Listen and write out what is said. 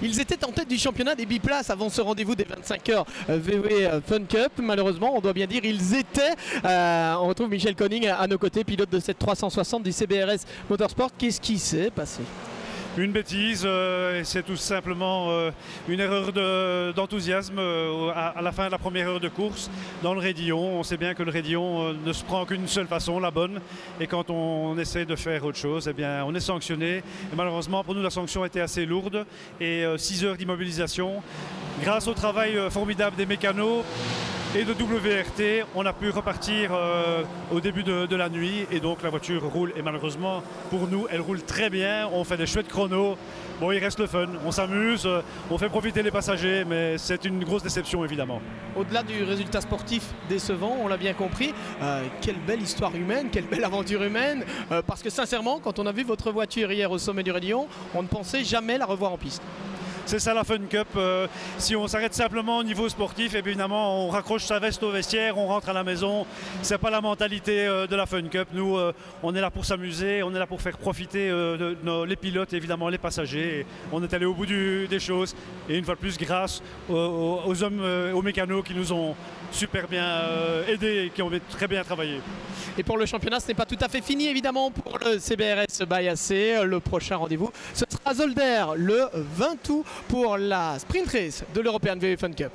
Ils étaient en tête du championnat des biplaces avant ce rendez-vous des 25 heures VW Fun Cup. Malheureusement, on doit bien dire, ils étaient. On retrouve Michel Koning à nos côtés, pilote de cette 360 du CBRS Motorsport. Qu'est-ce qui s'est passé? Une bêtise, c'est tout simplement une erreur d'enthousiasme à la fin de la première heure de course dans le raidillon. On sait bien que le raidillon ne se prend qu'une seule façon, la bonne, et quand on essaie de faire autre chose, eh bien, on est sanctionné. Et malheureusement, pour nous, la sanction était assez lourde et 6 heures d'immobilisation. Grâce au travail formidable des mécanos et de WRT, on a pu repartir au début de la nuit et donc la voiture roule et malheureusement pour nous elle roule très bien, on fait des chouettes chronos, bon il reste le fun, on s'amuse, on fait profiter les passagers mais c'est une grosse déception évidemment. Au-delà du résultat sportif décevant, on l'a bien compris, quelle belle histoire humaine, quelle belle aventure humaine, parce que sincèrement quand on a vu votre voiture hier au sommet du raidillon, on ne pensait jamais la revoir en piste. C'est ça la Fun Cup, si on s'arrête simplement au niveau sportif, évidemment on raccroche sa veste au vestiaire, on rentre à la maison, c'est pas la mentalité de la Fun Cup. Nous on est là pour s'amuser, on est là pour faire profiter les pilotes et évidemment les passagers. Et on est allé au bout des choses et une fois de plus grâce aux hommes, aux mécanos qui nous ont super bien aidés et qui ont très bien travaillé. Et pour le championnat, ce n'est pas tout à fait fini évidemment pour le CBRS by AC. Le prochain rendez-vous, ce sera Zolder le 20 août pour la sprint race de l'European VW Fun Cup.